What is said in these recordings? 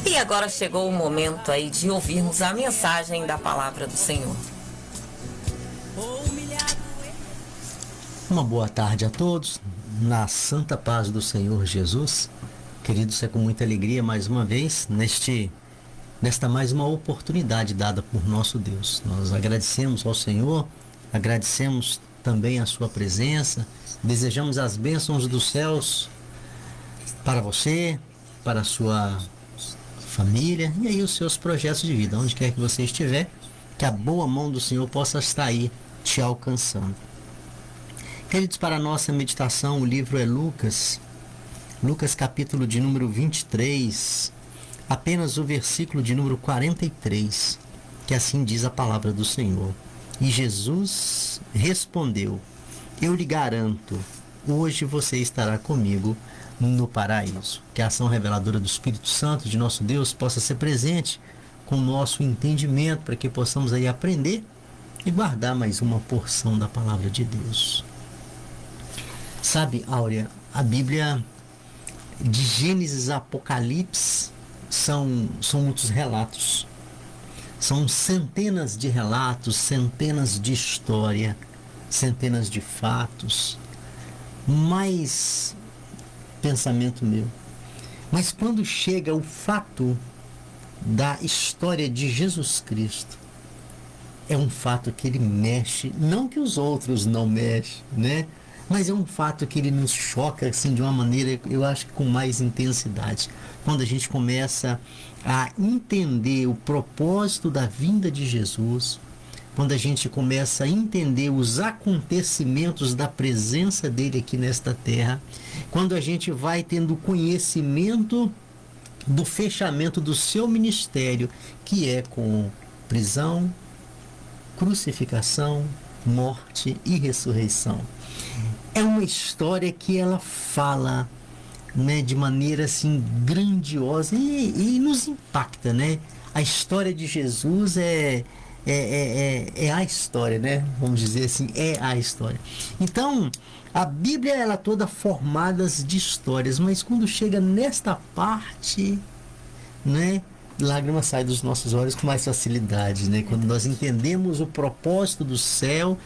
E agora chegou o momento aí de ouvirmos a mensagem da palavra do Senhor. Uma boa tarde a todos, na santa paz do Senhor Jesus. Queridos, é com muita alegria mais uma vez nesta mais uma oportunidade dada por nosso Deus. Nós agradecemos ao Senhor, agradecemos também a sua presença, desejamos as bênçãos dos céus para você, para a sua família e aí os seus projetos de vida, onde quer que você estiver, que a boa mão do Senhor possa estar aí te alcançando. Queridos, para a nossa meditação, o livro é Lucas capítulo de número 23, apenas o versículo de número 43, que assim diz a palavra do Senhor. E Jesus respondeu: eu lhe garanto, hoje você estará comigo no paraíso. Que a ação reveladora do Espírito Santo de nosso Deus possa ser presente com o nosso entendimento, para que possamos aí aprender e guardar mais uma porção da palavra de Deus. Sabe, Áurea, a Bíblia de Gênesis a Apocalipse são muitos relatos. São centenas de relatos, centenas de história, centenas de fatos. Mas, pensamento meu, mas quando chega o fato da história de Jesus Cristo, é um fato que ele mexe, não que os outros não mexem, né? Mas é um fato que ele nos choca assim, de uma maneira, eu acho que com mais intensidade. Quando a gente começa a entender o propósito da vinda de Jesus, quando a gente começa a entender os acontecimentos da presença dele aqui nesta terra, quando a gente vai tendo conhecimento do fechamento do seu ministério, que é com prisão, crucificação, morte e ressurreição. É uma história que ela fala, né, de maneira assim grandiosa e nos impacta, né? A história de Jesus é a história, né? Vamos dizer assim, é a história. Então, a Bíblia ela é toda formada de histórias, mas quando chega nesta parte, né, lágrimas saem dos nossos olhos com mais facilidade, né? Quando nós entendemos o propósito do céu,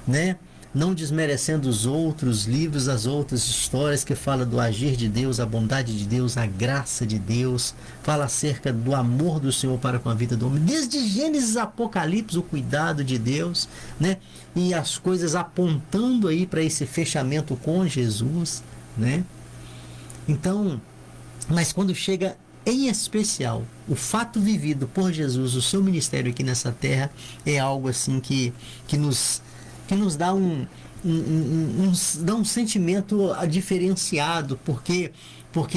né? Não desmerecendo os outros livros, as outras histórias que falam do agir de Deus, a bondade de Deus, a graça de Deus, fala acerca do amor do Senhor para com a vida do homem, desde Gênesis a Apocalipse, o cuidado de Deus, né? E as coisas apontando aí para esse fechamento com Jesus, né? Então, mas quando chega em especial o fato vivido por Jesus, o seu ministério aqui nessa terra, é algo assim que nos dá dá um sentimento diferenciado, porque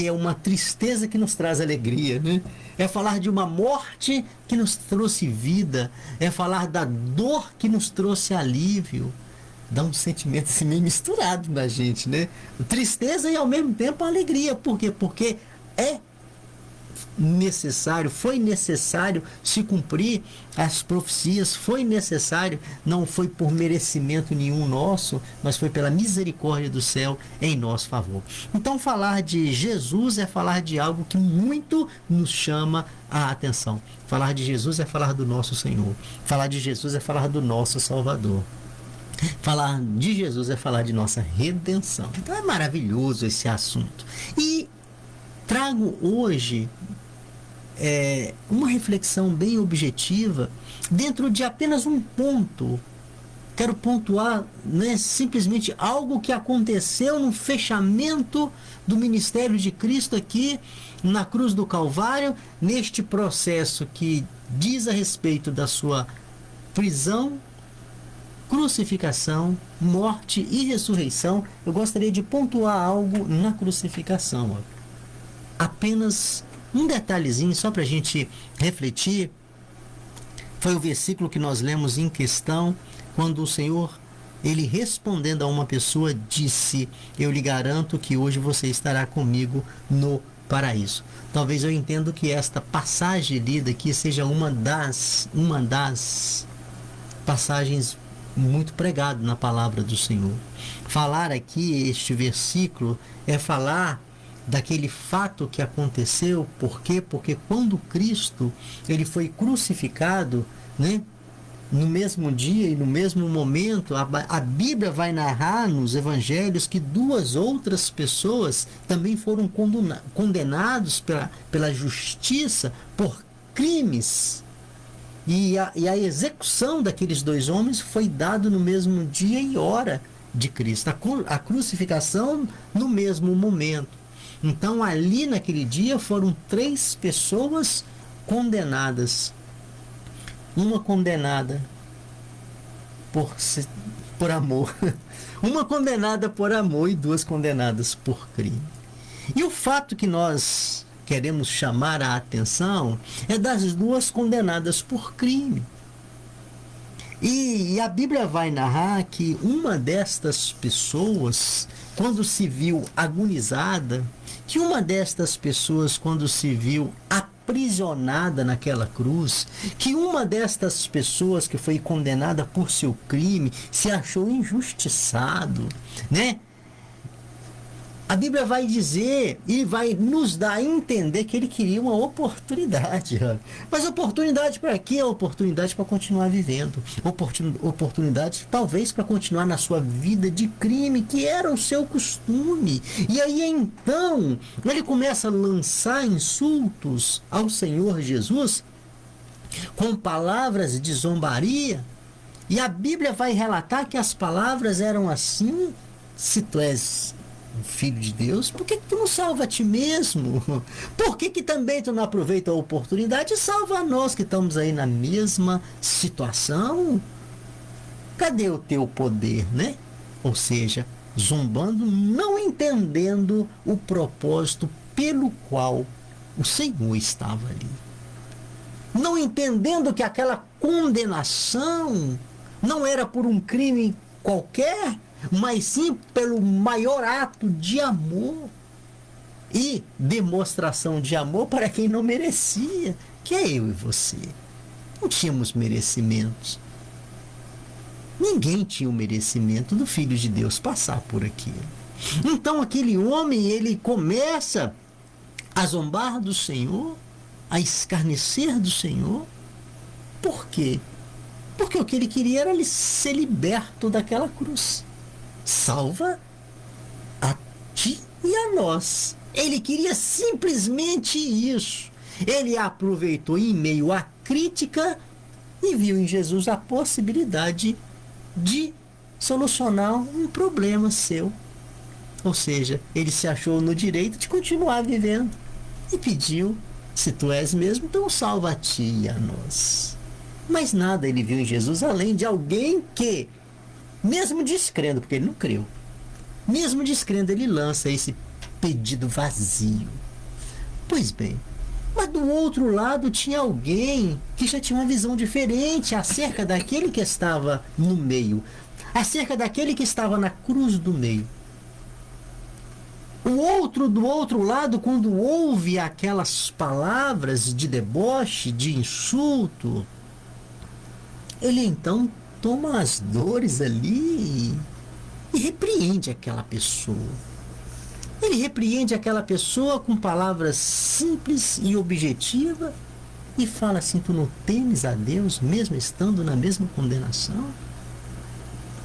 é uma tristeza que nos traz alegria, né? É falar de uma morte que nos trouxe vida, é falar da dor que nos trouxe alívio. Dá um sentimento assim meio misturado na gente, né? Tristeza e ao mesmo tempo alegria. Por quê? Porque foi necessário se cumprir as profecias, foi necessário, não foi por merecimento nenhum nosso, mas foi pela misericórdia do céu em nosso favor. Então falar de Jesus é falar de algo que muito nos chama a atenção. Falar de Jesus é falar do nosso Senhor. Falar de Jesus é falar do nosso Salvador. Falar de Jesus é falar de nossa redenção. Então é maravilhoso esse assunto. E trago hoje uma reflexão bem objetiva dentro de apenas um ponto. Quero pontuar, né, simplesmente algo que aconteceu no fechamento do ministério de Cristo aqui na cruz do Calvário, neste processo que diz a respeito da sua prisão, crucificação, morte e ressurreição. Eu gostaria de pontuar algo na crucificação. Apenas um detalhezinho só para a gente refletir. Foi o versículo que nós lemos em questão, quando o Senhor, ele respondendo a uma pessoa, disse: eu lhe garanto que hoje você estará comigo no paraíso. Talvez eu entendo que esta passagem lida aqui seja uma das passagens muito pregado na palavra do Senhor. Falar aqui este versículo é falar daquele fato que aconteceu. Por quê? Porque quando Cristo ele foi crucificado, né, no mesmo dia e no mesmo momento, a Bíblia vai narrar nos evangelhos que duas outras pessoas também foram condenados pela justiça por crimes. E a execução daqueles dois homens foi dado no mesmo dia e hora de Cristo. A crucificação no mesmo momento. Então, ali naquele dia foram 3 pessoas condenadas. Uma condenada por amor. Uma condenada por amor e 2 condenadas por crime. E o fato que nós queremos chamar a atenção é das 2 condenadas por crime. E a Bíblia vai narrar que uma destas pessoas, quando se viu agonizada, que uma destas pessoas, quando se viu aprisionada naquela cruz, que uma destas pessoas que foi condenada por seu crime se achou injustiçado, né? A Bíblia vai dizer e vai nos dar a entender que ele queria uma oportunidade. Mas oportunidade para quê? Oportunidade para continuar vivendo. Oportunidade talvez para continuar na sua vida de crime, que era o seu costume. E aí então ele começa a lançar insultos ao Senhor Jesus com palavras de zombaria. E a Bíblia vai relatar que as palavras eram assim: se tu és Filho de Deus, por que tu não salva a ti mesmo? Por que também tu não aproveita a oportunidade e salva a nós que estamos aí na mesma situação? Cadê o teu poder, né? Ou seja, zombando, não entendendo o propósito pelo qual o Senhor estava ali. Não entendendo que aquela condenação não era por um crime qualquer, mas sim pelo maior ato de amor e demonstração de amor para quem não merecia, que é eu e você. Não tínhamos merecimentos. Ninguém tinha o merecimento do Filho de Deus passar por aquilo. Então aquele homem, ele começa a zombar do Senhor, a escarnecer do Senhor. Por quê? Porque o que ele queria era ser liberto daquela cruz. Salva a ti e a nós. Ele queria simplesmente isso. Ele aproveitou em meio à crítica e viu em Jesus a possibilidade de solucionar um problema seu. Ou seja, ele se achou no direito de continuar vivendo e pediu: se tu és mesmo, então salva a ti e a nós. Mas nada ele viu em Jesus além de alguém que, mesmo descrendo, porque ele não creu, mesmo descrendo, ele lança esse pedido vazio. Pois bem, mas do outro lado tinha alguém que já tinha uma visão diferente acerca daquele que estava no meio, acerca daquele que estava na cruz do meio. O outro do outro lado, quando ouve aquelas palavras de deboche, de insulto, ele então toma as dores ali e repreende aquela pessoa. Ele repreende aquela pessoa com palavras simples e objetivas e fala assim: tu não temes a Deus mesmo estando na mesma condenação?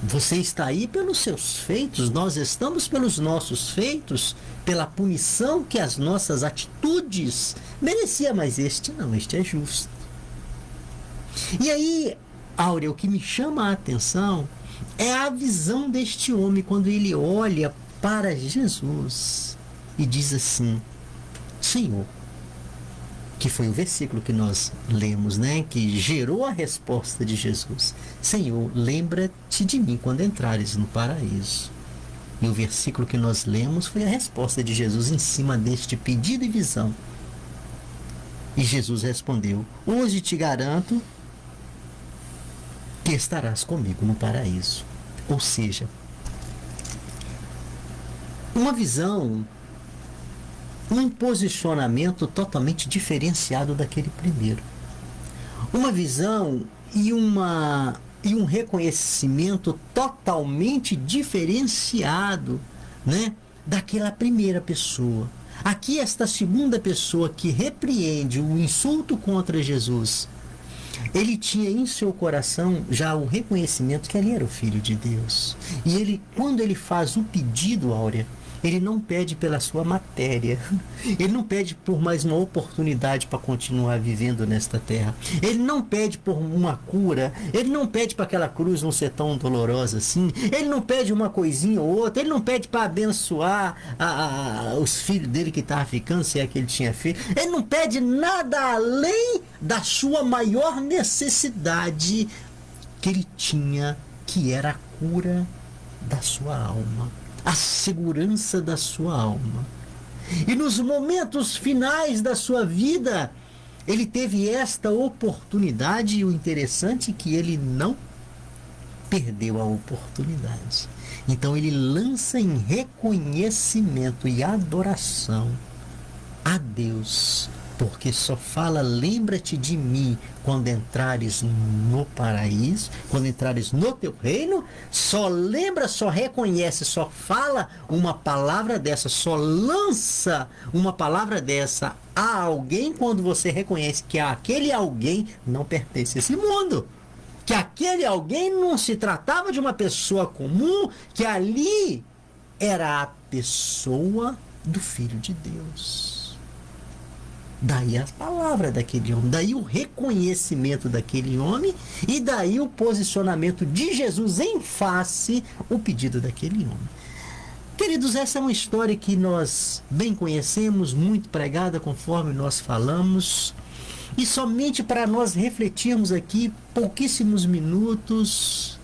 Você está aí pelos seus feitos, nós estamos pelos nossos feitos, pela punição que as nossas atitudes merecia, mas este não, este é justo. E aí, Áurea, o que me chama a atenção é a visão deste homem quando ele olha para Jesus e diz assim: Senhor, que foi o versículo que nós lemos, né, que gerou a resposta de Jesus: Senhor, lembra-te de mim quando entrares no paraíso. E o versículo que nós lemos foi a resposta de Jesus em cima deste pedido e visão. E Jesus respondeu: hoje te garanto que estarás comigo no paraíso. Ou seja, uma visão, um posicionamento totalmente diferenciado daquele primeiro. Uma visão e um reconhecimento totalmente diferenciado, né, daquela primeira pessoa. Aqui, esta segunda pessoa que repreende o insulto contra Jesus, ele tinha em seu coração já o reconhecimento que ele era o Filho de Deus. E ele, quando ele faz o pedido, Áurea, ele não pede pela sua matéria. Ele não pede por mais uma oportunidade para continuar vivendo nesta terra. Ele não pede por uma cura. Ele não pede para aquela cruz não ser tão dolorosa assim. Ele não pede uma coisinha ou outra. Ele não pede para abençoar os filhos dele que estavam ficando, se é que ele tinha filho. Ele não pede nada além da sua maior necessidade que ele tinha, que era a cura da sua alma, a segurança da sua alma. E nos momentos finais da sua vida, ele teve esta oportunidade, e o interessante é que ele não perdeu a oportunidade. Então ele lança em reconhecimento e adoração a Deus, porque só fala: lembra-te de mim quando entrares no paraíso, quando entrares no teu reino. Só lembra, só reconhece, só fala uma palavra dessa, só lança uma palavra dessa a alguém quando você reconhece que aquele alguém não pertence a esse mundo, que aquele alguém não se tratava de uma pessoa comum, que ali era a pessoa do Filho de Deus. Daí a palavra daquele homem, daí o reconhecimento daquele homem, e daí o posicionamento de Jesus em face o pedido daquele homem. Queridos, essa é uma história que nós bem conhecemos, muito pregada conforme nós falamos, e somente para nós refletirmos aqui pouquíssimos minutos,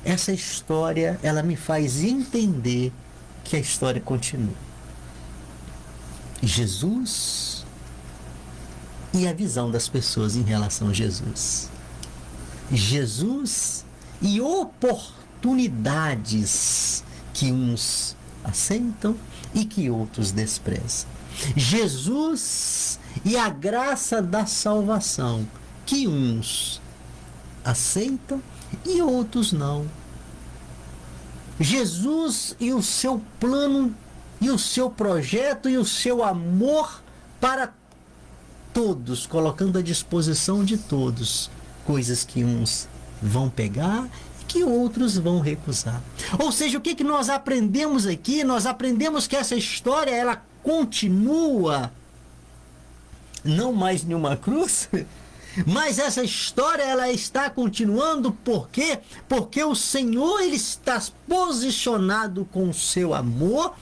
essa história, ela me faz entender que a história continua. Jesus e a visão das pessoas em relação a Jesus. Jesus e oportunidades que uns aceitam e que outros desprezam. Jesus e a graça da salvação que uns aceitam e outros não. Jesus e o seu plano e o seu projeto e o seu amor para todos, colocando à disposição de todos coisas que uns vão pegar e que outros vão recusar. Ou seja, o que nós aprendemos aqui? Nós aprendemos que essa história, ela continua não mais em uma cruz, mas essa história, ela está continuando. Por quê? Porque o Senhor, ele está posicionado com o seu amor,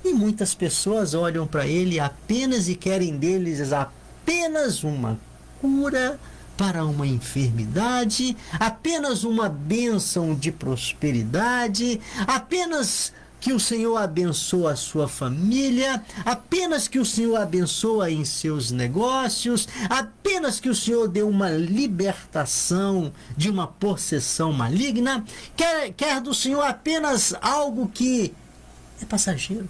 e muitas pessoas olham para ele apenas e querem deles apenas uma cura para uma enfermidade, apenas uma bênção de prosperidade, apenas que o Senhor abençoa a sua família, apenas que o Senhor abençoa em seus negócios, apenas que o Senhor dê uma libertação de uma possessão maligna, quer do Senhor apenas algo que é passageiro.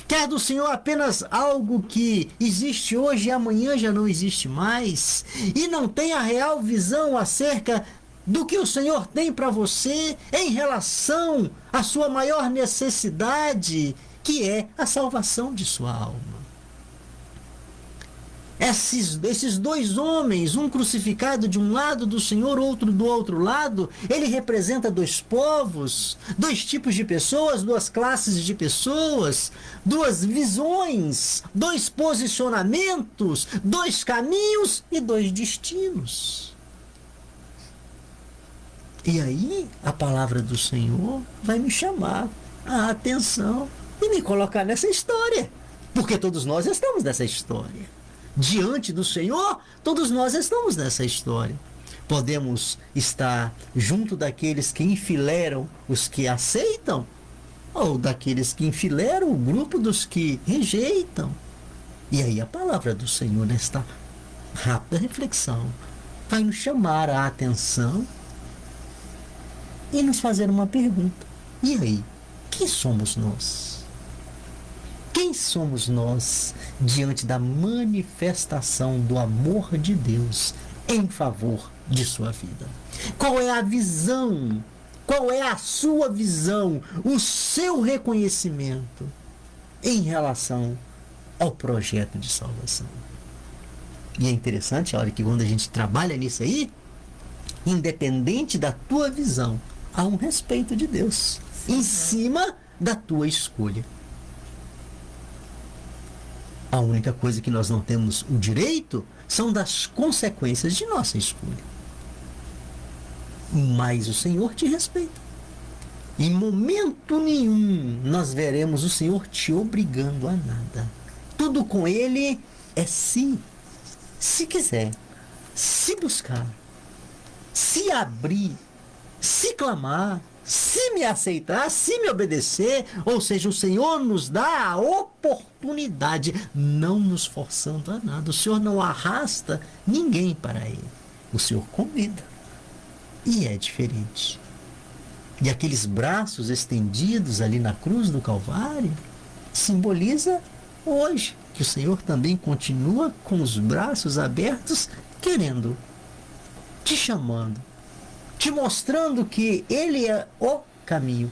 Quer do Senhor apenas algo que existe hoje e amanhã já não existe mais, e não tem a real visão acerca do que o Senhor tem para você em relação à sua maior necessidade, que é a salvação de sua alma. Esses dois homens, um crucificado de um lado do Senhor, outro do outro lado, ele representa dois povos, dois tipos de pessoas, duas classes de pessoas, duas visões, dois posicionamentos, dois caminhos e dois destinos. E aí a palavra do Senhor vai me chamar a atenção e me colocar nessa história, porque todos nós estamos nessa história. Diante do Senhor, todos nós estamos nessa história. Podemos estar junto daqueles que enfileiram os que aceitam, ou daqueles que enfileiram o grupo dos que rejeitam. E aí a palavra do Senhor, nesta rápida reflexão, vai nos chamar a atenção e nos fazer uma pergunta. E aí, quem somos nós? Quem somos nós diante da manifestação do amor de Deus em favor de sua vida? Qual é a visão? Qual é a sua visão? O seu reconhecimento em relação ao projeto de salvação. E é interessante, olha, que quando a gente trabalha nisso aí, independente da tua visão, há um respeito de Deus em cima da tua escolha. A única coisa que nós não temos o direito são das consequências de nossa escolha. Mas o Senhor te respeita. Em momento nenhum nós veremos o Senhor te obrigando a nada. Tudo com Ele é sim. Se quiser, se buscar, se abrir, se clamar, se me aceitar, se me obedecer, ou seja, o Senhor nos dá a oportunidade, não nos forçando a nada. O Senhor não arrasta ninguém para Ele. O Senhor convida. E é diferente. E aqueles braços estendidos ali na cruz do Calvário simboliza hoje que o Senhor também continua com os braços abertos, querendo, te chamando, te mostrando que Ele é o caminho.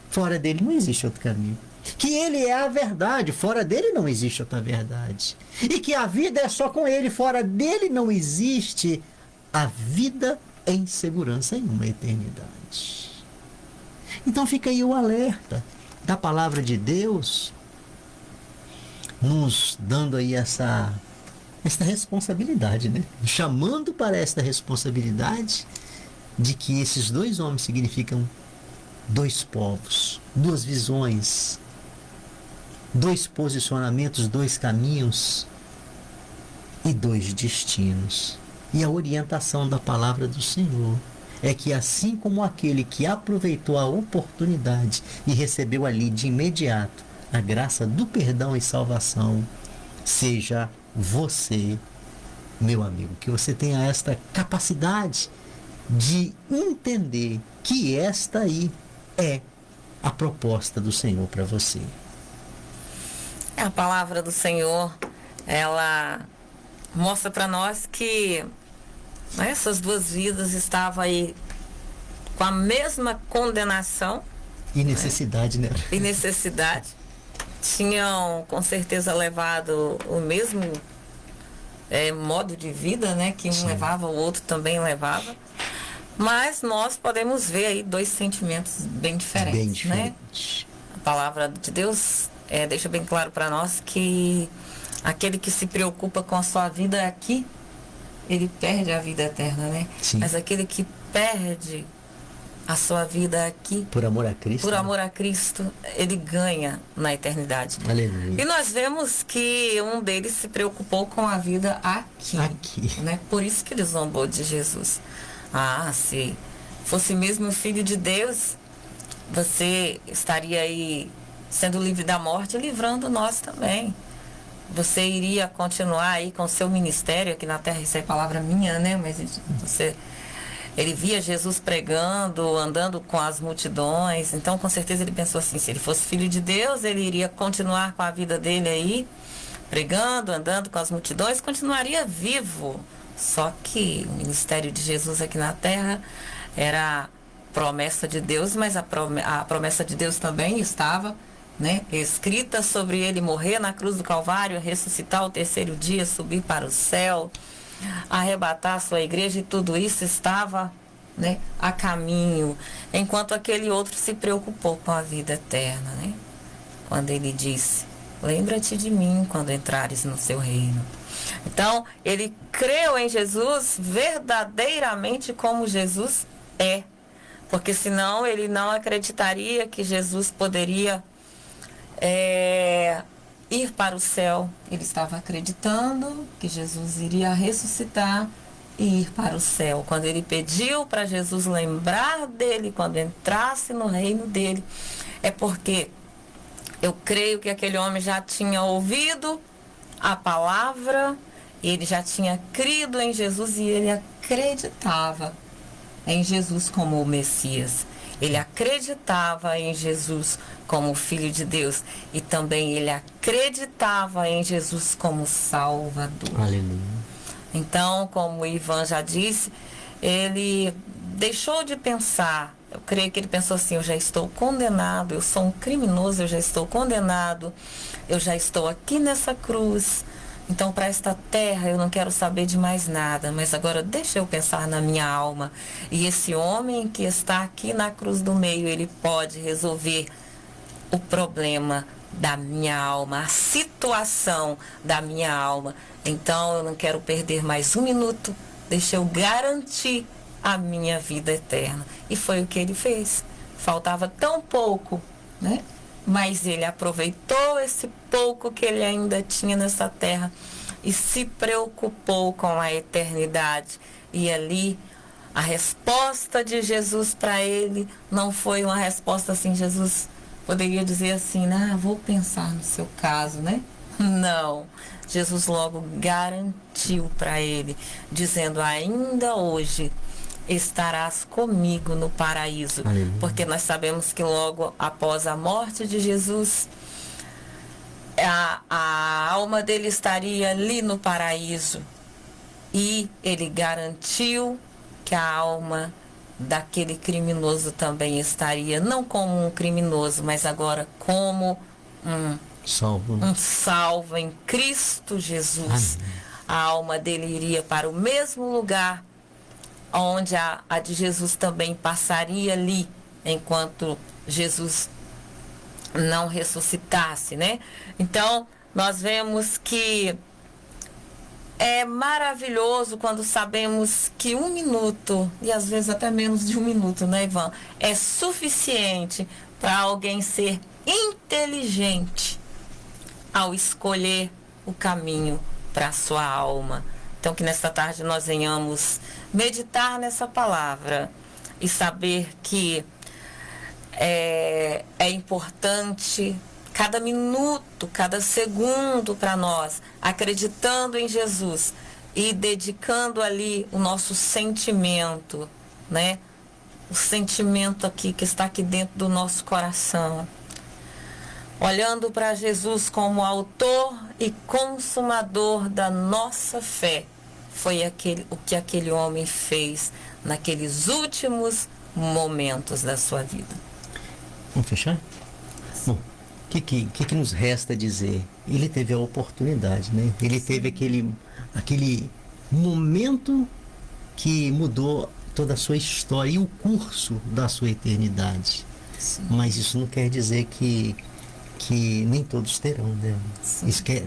Fora dele não existe outro caminho. Que Ele é a verdade. Fora dele não existe outra verdade. E que a vida é só com Ele. Fora dele não existe a vida em segurança em uma eternidade. Então fica aí o alerta da palavra de Deus, nos dando aí esta responsabilidade, né? Chamando para esta responsabilidade de que esses dois homens significam dois povos, duas visões, dois posicionamentos, dois caminhos e dois destinos. E a orientação da palavra do Senhor é que assim como aquele que aproveitou a oportunidade e recebeu ali de imediato a graça do perdão e salvação, seja você, meu amigo, que você tenha esta capacidade de entender que esta aí é a proposta do Senhor para você. A palavra do Senhor, ela mostra para nós que essas duas vidas estavam aí com a mesma condenação e necessidade, né? E necessidade. Tinham com certeza levado o mesmo modo de vida, né? Que um Sim. levava, o outro também levava. Mas nós podemos ver aí dois sentimentos bem diferentes, Bem diferente. Né? A palavra de Deus deixa bem claro para nós que aquele que se preocupa com a sua vida aqui, ele perde a vida eterna, né? Sim. Mas aquele que perde a sua vida aqui, por amor a Cristo, por amor a Cristo, ele ganha na eternidade. Aleluia. E nós vemos que um deles se preocupou com a vida aqui. Né? Por isso que ele zombou de Jesus. Se fosse mesmo filho de Deus, você estaria aí sendo livre da morte, livrando nós também. Você iria continuar aí com o seu ministério aqui na terra. Isso é palavra minha, né? Mas ele via Jesus pregando, andando com as multidões. Então, com certeza, ele pensou assim, se ele fosse filho de Deus, ele iria continuar com a vida dele aí, pregando, andando com as multidões, continuaria vivo. Só que o ministério de Jesus aqui na terra era promessa de Deus, mas a promessa de Deus também estava, né, escrita sobre ele morrer na cruz do Calvário, ressuscitar ao terceiro dia, subir para o céu, arrebatar a sua igreja, e tudo isso estava, né, a caminho, enquanto aquele outro se preocupou com a vida eterna, né? Quando ele disse, lembra-te de mim quando entrares no seu reino. Então, ele creu em Jesus verdadeiramente como Jesus é, porque senão ele não acreditaria que Jesus poderia ir para o céu. Ele estava acreditando que Jesus iria ressuscitar e ir para o céu. Quando ele pediu para Jesus lembrar dele quando entrasse no reino dele, é porque eu creio que aquele homem já tinha ouvido a palavra, ele já tinha crido em Jesus e ele acreditava em Jesus como o Messias. Ele acreditava em Jesus como Filho de Deus e também ele acreditava em Jesus como Salvador. Aleluia. Então, como o Ivan já disse, ele deixou de pensar Eu creio que ele pensou assim: eu já estou condenado, eu sou um criminoso, eu já estou condenado, eu já estou aqui nessa cruz. Então, para esta terra, eu não quero saber de mais nada, mas agora deixa eu pensar na minha alma. E esse homem que está aqui na cruz do meio, ele pode resolver o problema da minha alma, a situação da minha alma. Então, eu não quero perder mais um minuto, deixa eu garantir a minha vida eterna. E foi o que ele fez. Faltava tão pouco, né? Mas ele aproveitou esse pouco que ele ainda tinha nessa terra e se preocupou com a eternidade. E ali, a resposta de Jesus para ele não foi uma resposta assim: Jesus poderia dizer assim, vou pensar no seu caso, né? Não. Jesus logo garantiu para ele, dizendo: ainda hoje estarás comigo no paraíso. Aleluia. Porque nós sabemos que logo após a morte de Jesus, a alma dele estaria ali no paraíso. E ele garantiu que a alma daquele criminoso também estaria, não como um criminoso, mas agora como um salvo em Cristo Jesus. Amém. A alma dele iria para o mesmo lugar onde a de Jesus também passaria ali, enquanto Jesus não ressuscitasse, né? Então, nós vemos que é maravilhoso quando sabemos que um minuto, e às vezes até menos de um minuto, né, Ivan, é suficiente para alguém ser inteligente ao escolher o caminho para a sua alma. Então, que nesta tarde nós venhamos meditar nessa palavra e saber que é importante cada minuto, cada segundo para nós, acreditando em Jesus e dedicando ali o nosso sentimento, né? O sentimento aqui que está aqui dentro do nosso coração. Olhando para Jesus como autor e consumador da nossa fé. Foi o que aquele homem fez naqueles últimos momentos da sua vida. Vamos fechar? Bom, o que nos resta dizer? Ele teve a oportunidade, né? Ele teve aquele momento que mudou toda a sua história e o curso da sua eternidade. Sim. Mas isso não quer dizer que nem todos terão, né?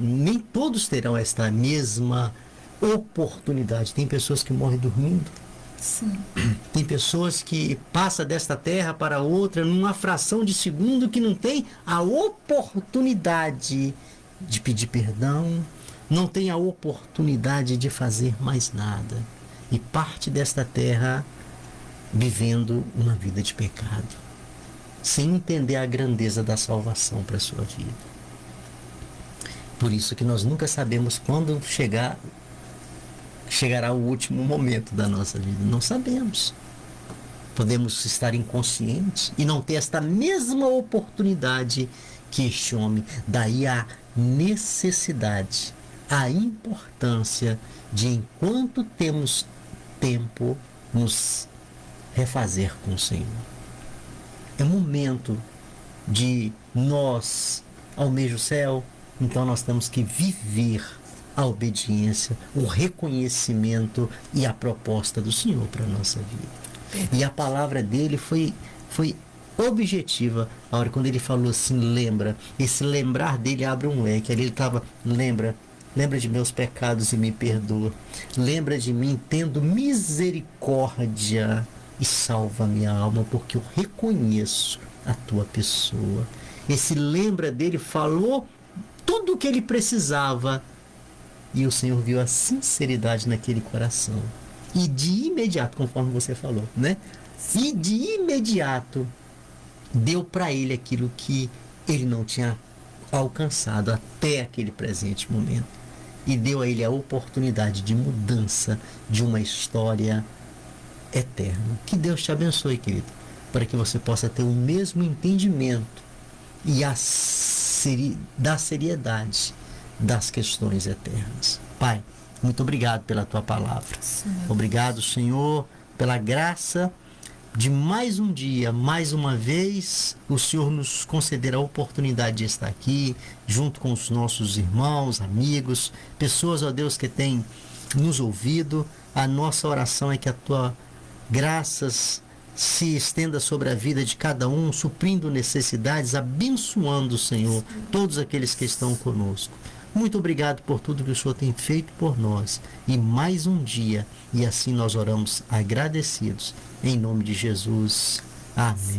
Nem todos terão esta mesma oportunidade. Tem pessoas que morrem dormindo. Sim. Tem pessoas que passam desta terra para outra numa fração de segundo, que não tem a oportunidade de pedir perdão, não tem a oportunidade de fazer mais nada, e parte desta terra vivendo uma vida de pecado, sem entender a grandeza da salvação para a sua vida. Por isso que nós nunca sabemos quando chegará o último momento da nossa vida. Não sabemos. Podemos estar inconscientes e não ter esta mesma oportunidade que este homem. Daí a necessidade, a importância de, enquanto temos tempo, nos refazer com o Senhor. É momento de nós almejar o céu, então nós temos que viver a obediência, o reconhecimento e a proposta do Senhor para a nossa vida. E a palavra dele foi objetiva. A hora quando ele falou assim, lembra. Esse lembrar dele abre um leque. Ali ele estava, lembra de meus pecados e me perdoa. Lembra de mim tendo misericórdia e salva minha alma, porque eu reconheço a tua pessoa. Esse lembra dele falou tudo o que ele precisava. E o Senhor viu a sinceridade naquele coração. E de imediato, conforme você falou, né? E de imediato deu para ele aquilo que ele não tinha alcançado até aquele presente momento. E deu a ele a oportunidade de mudança de uma história eterna. Que Deus te abençoe, querido, para que você possa ter o mesmo entendimento e da seriedade das questões eternas. Pai, muito obrigado pela tua palavra. Sim. Obrigado, Senhor, pela graça de mais um dia, mais uma vez, o Senhor nos conceder a oportunidade de estar aqui, junto com os nossos irmãos, amigos, pessoas, ó Deus, que têm nos ouvido. A nossa oração é que a tua graças se estenda sobre a vida de cada um, suprindo necessidades, abençoando, Senhor, todos aqueles que estão conosco. Muito obrigado por tudo que o Senhor tem feito por nós. E mais um dia, e assim nós oramos agradecidos. Em nome de Jesus. Amém.